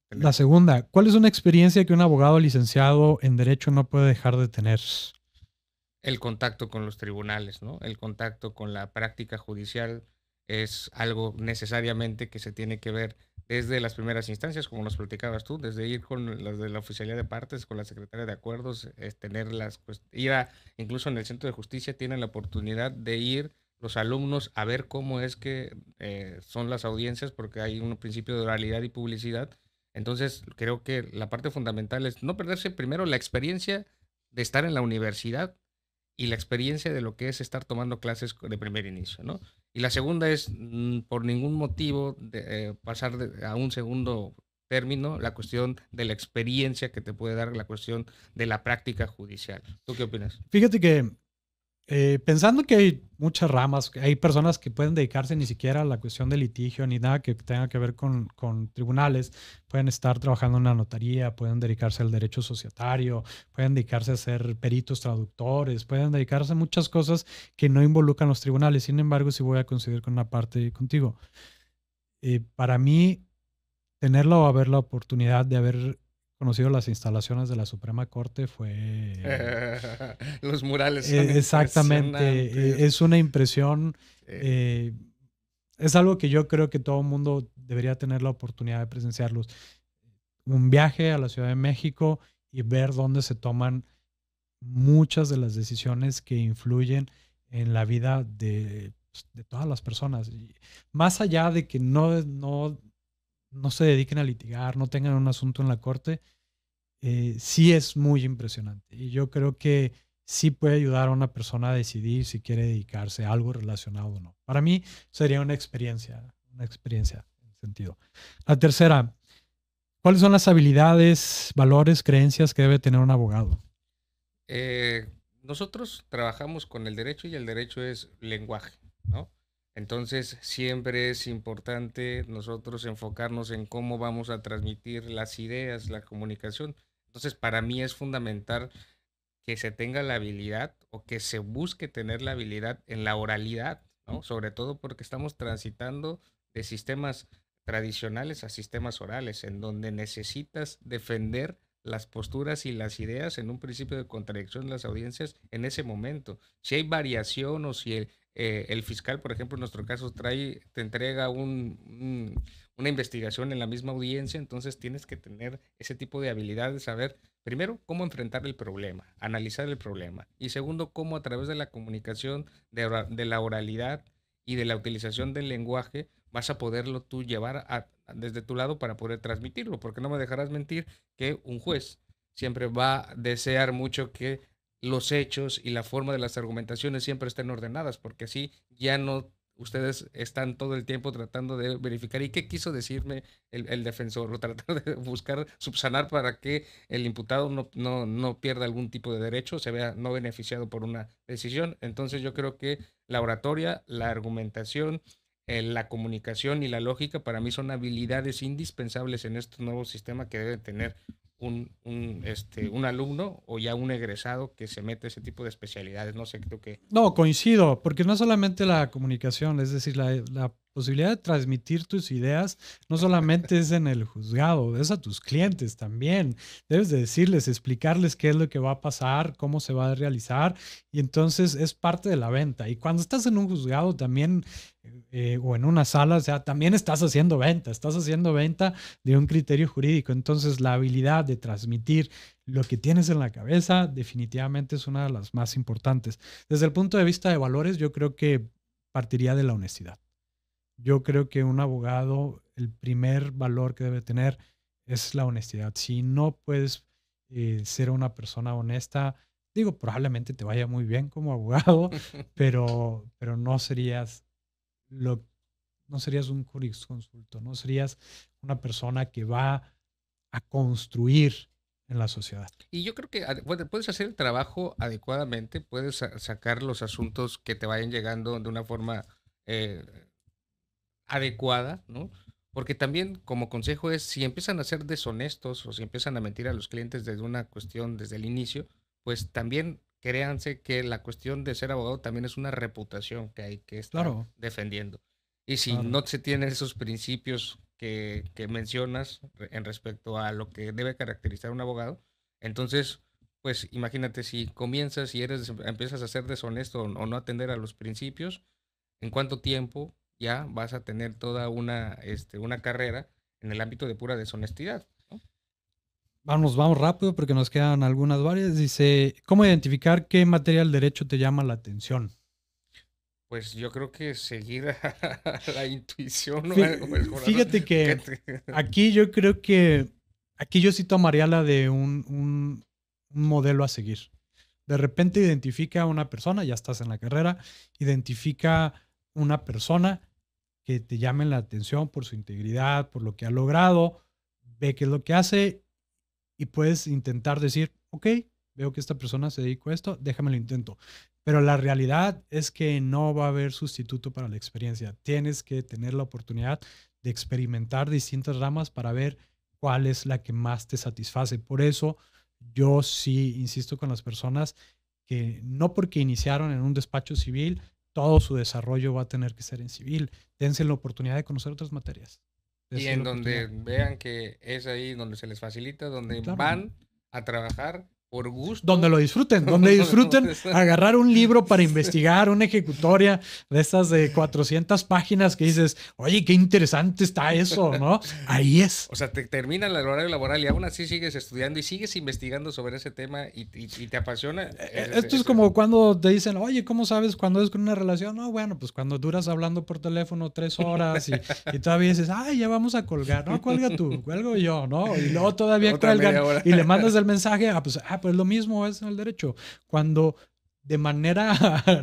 tener La segunda, ¿cuál es una experiencia que un abogado licenciado en Derecho no puede dejar de tener? el contacto con los tribunales, ¿no? El contacto con la práctica judicial es algo necesariamente que se tiene que ver desde las primeras instancias, como nos platicabas tú, desde ir con las de la oficialía de partes, con la secretaria de acuerdos, tener ir a, incluso en el centro de justicia tienen la oportunidad de ir los alumnos a ver cómo es que son las audiencias, porque hay un principio de oralidad y publicidad. Entonces, creo que la parte fundamental es no perderse primero la experiencia de estar en la universidad y la experiencia de lo que es estar tomando clases de primer inicio, ¿no? Y la segunda es, por ningún motivo, pasar a un segundo término la cuestión de la experiencia que te puede dar la cuestión de la práctica judicial. ¿Tú qué opinas? Fíjate que pensando que hay muchas ramas, que hay personas que pueden dedicarse ni siquiera a la cuestión de litigio ni nada que tenga que ver con tribunales, pueden estar trabajando en una notaría, pueden dedicarse al derecho societario, pueden dedicarse a ser peritos traductores, pueden dedicarse a muchas cosas que no involucran los tribunales. Sin embargo, sí voy a coincidir con una parte contigo. Para mí, tenerla o haber la oportunidad de haber conocido las instalaciones de la Suprema Corte fue Los murales son exactamente, impresionantes. es una impresión, Sí. eh, es algo que yo creo que todo el mundo debería tener la oportunidad de presenciarlos. Un viaje a la Ciudad de México y ver dónde se toman muchas de las decisiones que influyen en la vida de todas las personas. Y más allá de que no se dediquen a litigar, no tengan un asunto en la corte, sí es muy impresionante. Y yo creo que sí puede ayudar a una persona a decidir si quiere dedicarse a algo relacionado o no. Para mí sería una experiencia en ese sentido. La tercera, ¿cuáles son las habilidades, valores, creencias que debe tener un abogado? Nosotros trabajamos con el derecho y el derecho es lenguaje, ¿no? Entonces, siempre es importante nosotros enfocarnos en cómo vamos a transmitir las ideas, la comunicación. Entonces, para mí es fundamental que se tenga la habilidad o que se busque tener la habilidad en la oralidad, ¿no? Sobre todo porque estamos transitando de sistemas tradicionales a sistemas orales, en donde necesitas defender las posturas y las ideas en un principio de contradicción en las audiencias en ese momento. Si hay variación o si el fiscal, por ejemplo, en nuestro caso, te entrega una investigación en la misma audiencia, entonces tienes que tener ese tipo de habilidad de saber, primero, cómo enfrentar el problema, analizar el problema, y segundo, cómo a través de la comunicación, de la oralidad y de la utilización del lenguaje, vas a poderlo tú llevar desde tu lado para poder transmitirlo, porque no me dejarás mentir que un juez siempre va a desear mucho que los hechos y la forma de las argumentaciones siempre estén ordenadas, porque así ya no ustedes están todo el tiempo tratando de verificar y qué quiso decirme el defensor o tratar de buscar subsanar para que el imputado no pierda algún tipo de derecho, se vea no beneficiado por una decisión. Entonces yo creo que la oratoria, la argumentación, la comunicación y la lógica para mí son habilidades indispensables en este nuevo sistema que debe tener un alumno o ya un egresado que se mete a ese tipo de especialidades. No sé, tú qué. No, coincido, porque no solamente la comunicación, es decir, la posibilidad de transmitir tus ideas no solamente es en el juzgado, es a tus clientes también. Debes de decirles, explicarles qué es lo que va a pasar, cómo se va a realizar, y entonces es parte de la venta. Y cuando estás en un juzgado también, o en una sala, o sea, también estás haciendo venta de un criterio jurídico. Entonces, la habilidad de transmitir lo que tienes en la cabeza definitivamente es una de las más importantes. Desde el punto de vista de valores, yo creo que partiría de la honestidad. Yo creo que un abogado, el primer valor que debe tener es la honestidad. Si no puedes ser una persona honesta, digo, probablemente te vaya muy bien como abogado, pero lo, no serías un jurisconsulto, no serías una persona que va a construir en la sociedad. Y yo creo que puedes hacer el trabajo adecuadamente, puedes sacar los asuntos que te vayan llegando de una forma eh, adecuada, ¿no? Porque también como consejo es, si empiezan a ser deshonestos o si empiezan a mentir a los clientes desde una cuestión, desde el inicio, pues también créanse que la cuestión de ser abogado también es una reputación que hay que estar Claro, defendiendo. Y si claro. no se tienen esos principios que mencionas en respecto a lo que debe caracterizar a un abogado, entonces, pues imagínate si comienzas y empiezas a ser deshonesto o no atender a los principios, ¿en cuánto tiempo ya vas a tener toda una carrera en el ámbito de pura deshonestidad? ¿No? Vamos rápido porque nos quedan algunas varias. Dice, ¿cómo identificar qué materia del derecho te llama la atención? Pues yo creo que seguir a la intuición o el corazón. Fíjate que que te- aquí yo creo que, aquí yo sí tomaría la de un modelo a seguir. De repente identifica a una persona, ya estás en la carrera, identifica una persona que te llame la atención por su integridad, por lo que ha logrado, ve qué es lo que hace y puedes intentar decir, ok, veo que esta persona se dedica a esto, déjame lo intento. Pero la realidad es que no va a haber sustituto para la experiencia. Tienes que tener la oportunidad de experimentar distintas ramas para ver cuál es la que más te satisface. Por eso yo sí insisto con las personas que no porque iniciaron en un despacho civil, todo su desarrollo va a tener que ser en civil. Dense la oportunidad de conocer otras materias. y Dense en la donde oportunidad. vean que es ahí donde se les facilita, donde Claro. van a trabajar por Donde gusto. lo disfruten, donde disfruten agarrar un libro para investigar, una ejecutoria de estas de 400 páginas que dices, oye, qué interesante está eso, ¿no? Ahí es. O sea, te termina el horario laboral y aún así sigues estudiando y sigues investigando sobre ese tema y te apasiona. Esto es como cuando te dicen, oye, ¿cómo sabes cuándo es con una relación? No, bueno, pues cuando duras hablando por teléfono 3 horas y todavía dices, ay, ya vamos a colgar. No, cuelga tú, cuelgo yo, ¿no? Y luego todavía Otra cuelgan media hora. y le mandas el mensaje, pues lo mismo es en el derecho. Cuando de manera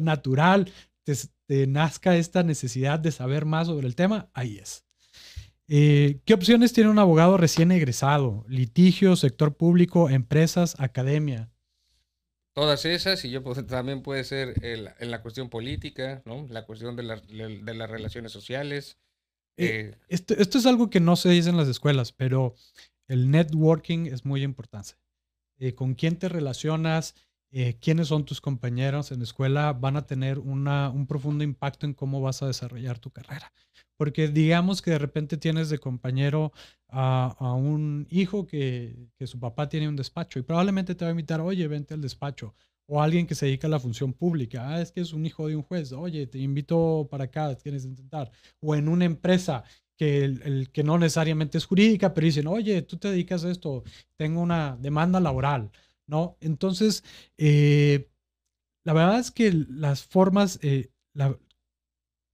natural te nazca esta necesidad de saber más sobre el tema, ahí es. ¿Qué opciones tiene un abogado recién egresado? Litigio, sector público, empresas, academia. Todas esas, y yo también puede ser en la cuestión política, ¿no? La cuestión de las relaciones sociales. eh, Esto es algo que no se dice en las escuelas, pero el networking es muy importante. Con quién te relacionas, quiénes son tus compañeros en la escuela van a tener un profundo impacto en cómo vas a desarrollar tu carrera. Porque digamos que de repente tienes de compañero a un hijo que su papá tiene un despacho y probablemente te va a invitar, oye, vente al despacho. O alguien que se dedica a la función pública, es que es un hijo de un juez, oye, te invito para acá, tienes que intentar. O en una empresa que el que no necesariamente es jurídica, pero dicen, oye, tú te dedicas a esto, tengo una demanda laboral, ¿no? Entonces, la verdad es que las formas,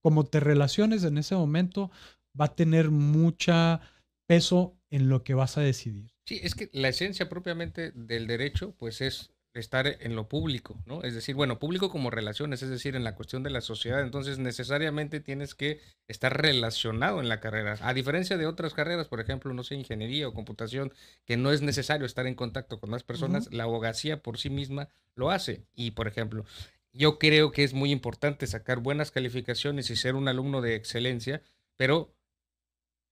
como te relaciones en ese momento, va a tener mucha peso en lo que vas a decidir. sí, es que la esencia propiamente del derecho, pues es estar en lo público, ¿no? Es decir, bueno, público como relaciones, es decir, en la cuestión de la sociedad, entonces necesariamente tienes que estar relacionado en la carrera. A diferencia de otras carreras, por ejemplo, no sé, ingeniería o computación, que no es necesario estar en contacto con más Ujú. personas, la abogacía por sí misma lo hace. Y, por ejemplo, yo creo que es muy importante sacar buenas calificaciones y ser un alumno de excelencia, pero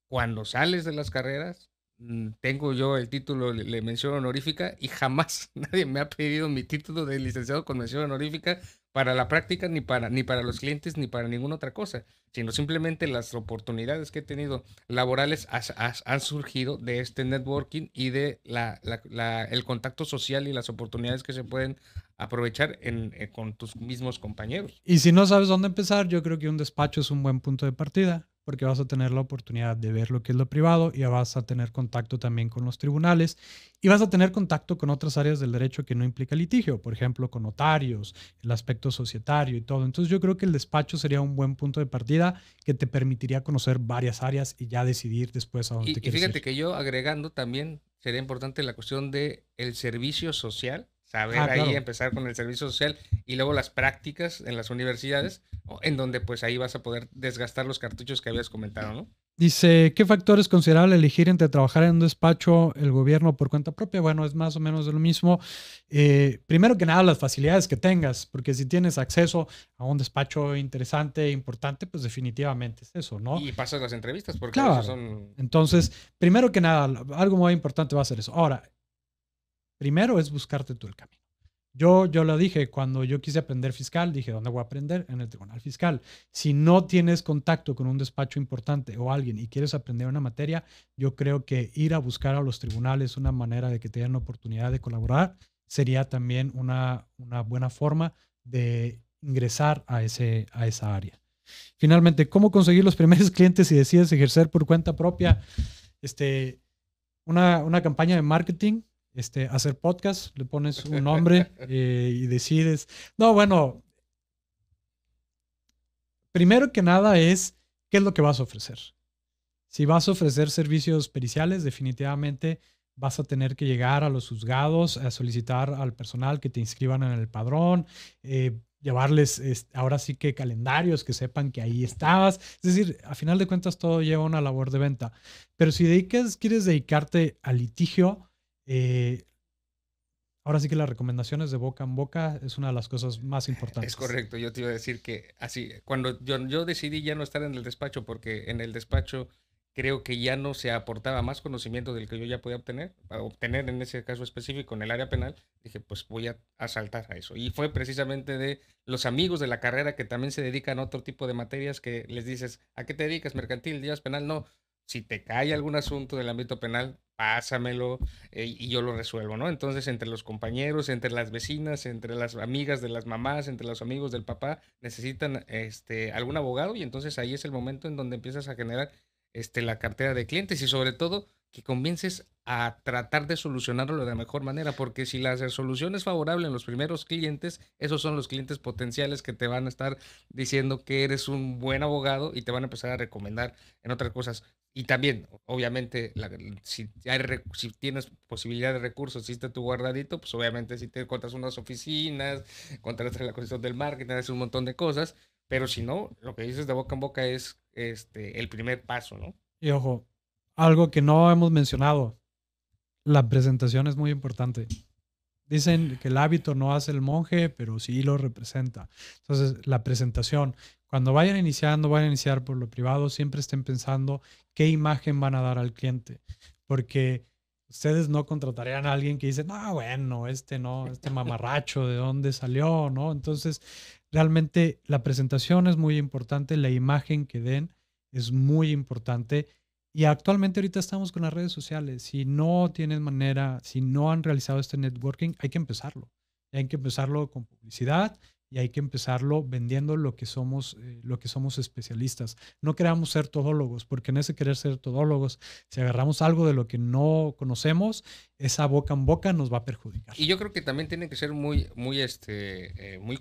cuando sales de las carreras, tengo yo el título de mención honorífica y jamás nadie me ha pedido mi título de licenciado con mención honorífica para la práctica, ni para los clientes, ni para ninguna otra cosa, sino simplemente las oportunidades que he tenido laborales han surgido de este networking y de el contacto social y las oportunidades que se pueden aprovechar con tus mismos compañeros. Y si no sabes dónde empezar, yo creo que un despacho es un buen punto de partida, porque vas a tener la oportunidad de ver lo que es lo privado y vas a tener contacto también con los tribunales y vas a tener contacto con otras áreas del derecho que no implica litigio, por ejemplo, con notarios, el aspecto societario y todo. Entonces yo creo que el despacho sería un buen punto de partida que te permitiría conocer varias áreas y ya decidir después a dónde te Y quieres fíjate ir. que yo agregando también sería importante la cuestión de el servicio social, Ah, saber ahí claro. empezar con el servicio social y luego las prácticas en las universidades, en donde pues ahí vas a poder desgastar los cartuchos que habías comentado, ¿no? Dice, ¿qué factores considerar elegir entre trabajar en un despacho, el gobierno por cuenta propia? Bueno, es más o menos de lo mismo. Primero que nada, las facilidades que tengas, porque si tienes acceso a un despacho interesante e importante, pues definitivamente es eso, ¿no? Y pasas las entrevistas, porque esos Claro. son... Entonces, primero que nada, algo muy importante va a ser eso. Ahora, primero es buscarte tú el camino. Yo lo dije, cuando yo quise aprender fiscal, dije, ¿dónde voy a aprender? En el tribunal fiscal. Si no tienes contacto con un despacho importante o alguien y quieres aprender una materia, yo creo que ir a buscar a los tribunales una manera de que te den la oportunidad de colaborar sería también una buena forma de ingresar a esa área. Finalmente, ¿cómo conseguir los primeros clientes si decides ejercer por cuenta propia? Este, una campaña de marketing, hacer podcast, le pones un nombre y decides. No, bueno, primero que nada es qué es lo que vas a ofrecer. Si vas a ofrecer servicios periciales, definitivamente vas a tener que llegar a los juzgados, a solicitar al personal que te inscriban en el padrón, llevarles ahora sí que calendarios que sepan que ahí estabas. Es decir, a final de cuentas todo lleva una labor de venta. Pero si quieres dedicarte al litigio, eh, ahora sí que las recomendaciones de boca en boca es una de las cosas más Es importantes. correcto, yo te iba a decir que así, cuando yo decidí ya no estar en el despacho, porque en el despacho creo que ya no se aportaba más conocimiento del que yo ya podía obtener, para obtener en ese caso específico en el área penal, dije, pues voy a saltar a eso. Y fue precisamente de los amigos de la carrera que también se dedican a otro tipo de materias que les dices, ¿a qué te dedicas? ¿Mercantil? ¿Llevas penal? No. Si te cae algún asunto del ámbito penal, pásamelo, y yo lo resuelvo, ¿no? Entonces, entre los compañeros, entre las vecinas, entre las amigas de las mamás, entre los amigos del papá, necesitan algún abogado y entonces ahí es el momento en donde empiezas a generar la cartera de clientes y sobre todo que comiences a tratar de solucionarlo de la mejor manera, porque si la resolución es favorable en los primeros clientes, esos son los clientes potenciales que te van a estar diciendo que eres un buen abogado y te van a empezar a recomendar en otras cosas. Y también, obviamente, si tienes posibilidad de recursos, si está tu guardadito, pues obviamente si te contratas unas oficinas, contratas la cuestión del marketing, haces un montón de cosas, pero si no, lo que dices de boca en boca es el primer paso, ¿no? Y ojo, algo que no hemos mencionado, la presentación es muy importante. Dicen que el hábito no hace el monje, pero sí lo representa. Entonces, la presentación, cuando vayan a iniciar por lo privado, siempre estén pensando qué imagen van a dar al cliente, porque ustedes no contratarían a alguien que dice, no, bueno, no, este mamarracho, ¿de dónde salió? ¿No? Entonces, realmente la presentación es muy importante, la imagen que den es muy importante y actualmente ahorita estamos con las redes sociales. Si no tienen manera, si no han realizado este networking, hay que empezarlo. Y hay que empezarlo con publicidad y hay que empezarlo vendiendo lo que somos especialistas. No queramos ser todólogos, porque en ese querer ser todólogos, si agarramos algo de lo que no conocemos, esa boca en boca nos va a perjudicar. Y yo creo que también tienen que ser muy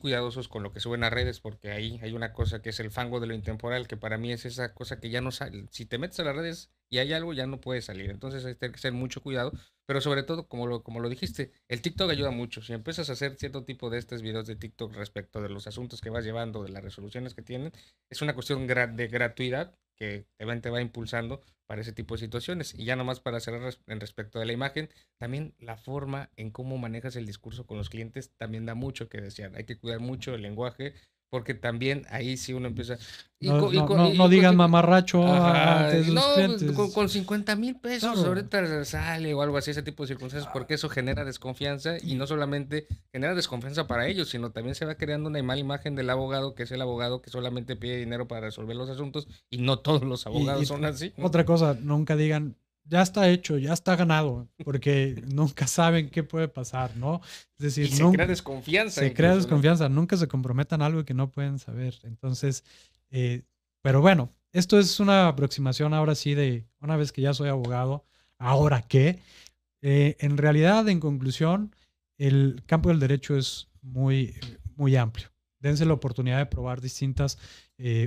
cuidadosos con lo que suben a redes, porque ahí hay una cosa que es el fango de lo intemporal, que para mí es esa cosa que ya no sale. Si te metes a las redes y hay algo, ya no puede salir. Entonces hay que ser mucho cuidado, pero sobre todo, como lo dijiste, el TikTok ayuda mucho. Si empiezas a hacer cierto tipo de estos videos de TikTok respecto de los asuntos que vas llevando, de las resoluciones que tienen, es una cuestión de gratuidad que te va impulsando para ese tipo de situaciones. Y ya nomás para cerrar en respecto de la imagen, también la forma en cómo manejas el discurso con los clientes también da mucho que desear. Hay que cuidar mucho el lenguaje porque también ahí sí uno empieza... Y, No, co- y, no, co- no, y- no y con digan cincu- mamarracho Ajá, ante y no, sus pues, con, clientes. con 50,000 pesos Claro. ahorita sale o algo así, ese tipo de circunstancias, porque eso genera desconfianza y no solamente genera desconfianza para ellos, sino también se va creando una mala imagen del abogado, que es el abogado que solamente pide dinero para resolver los asuntos y no todos los abogados Y son así, ¿no? otra cosa, nunca digan, ya está hecho, ya está ganado, porque nunca saben qué puede pasar, ¿no? Es Y decir, se crea nunca desconfianza se crea incluso, ¿no? desconfianza, nunca se comprometan a algo que no pueden saber. Entonces, pero bueno, esto es una aproximación ahora sí de una vez que ya soy abogado, ¿ahora qué? En realidad, en conclusión, el campo del derecho es muy amplio. Dense la oportunidad de probar distintas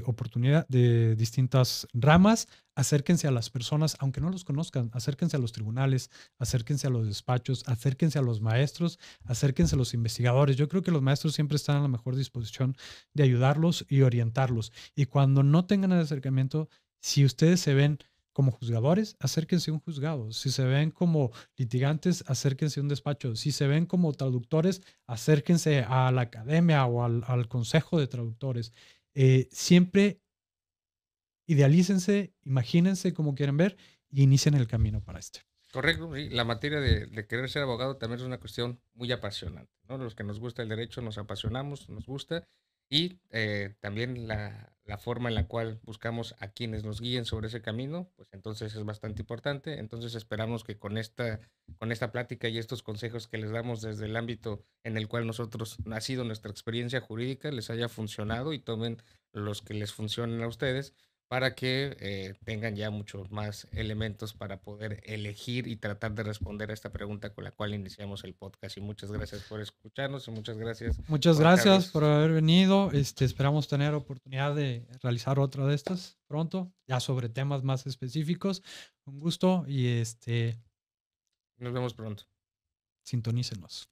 oportunidades de distintas ramas. Acérquense a las personas, aunque no los conozcan, acérquense a los tribunales, acérquense a los despachos, acérquense a los maestros, acérquense a los investigadores. Yo creo que los maestros siempre están a la mejor disposición de ayudarlos y orientarlos. Y cuando no tengan el acercamiento, si ustedes se ven como juzgadores, acérquense a un juzgado. Si se ven como litigantes, acérquense a un despacho. Si se ven como traductores, acérquense a la academia o al consejo de traductores. Siempre idealícense, imagínense como quieren ver y inicien el camino para este. Correcto, sí. La materia de querer ser abogado también es una cuestión muy apasionante, ¿no? Los que nos gusta el derecho nos apasionamos, nos gusta, y también la forma en la cual buscamos a quienes nos guíen sobre ese camino, pues entonces es bastante importante. Entonces esperamos que con esta plática y estos consejos que les damos desde el ámbito en el cual nosotros ha sido nuestra experiencia jurídica, les haya funcionado y tomen los que les funcionen a ustedes para que tengan ya muchos más elementos para poder elegir y tratar de responder a esta pregunta con la cual iniciamos el podcast. Y muchas gracias por escucharnos y muchas gracias, Muchas Juan gracias Carlos. por haber venido. Esperamos tener oportunidad de realizar otra de estas pronto, ya sobre temas más específicos. Un gusto y Nos vemos pronto. sintonícenos.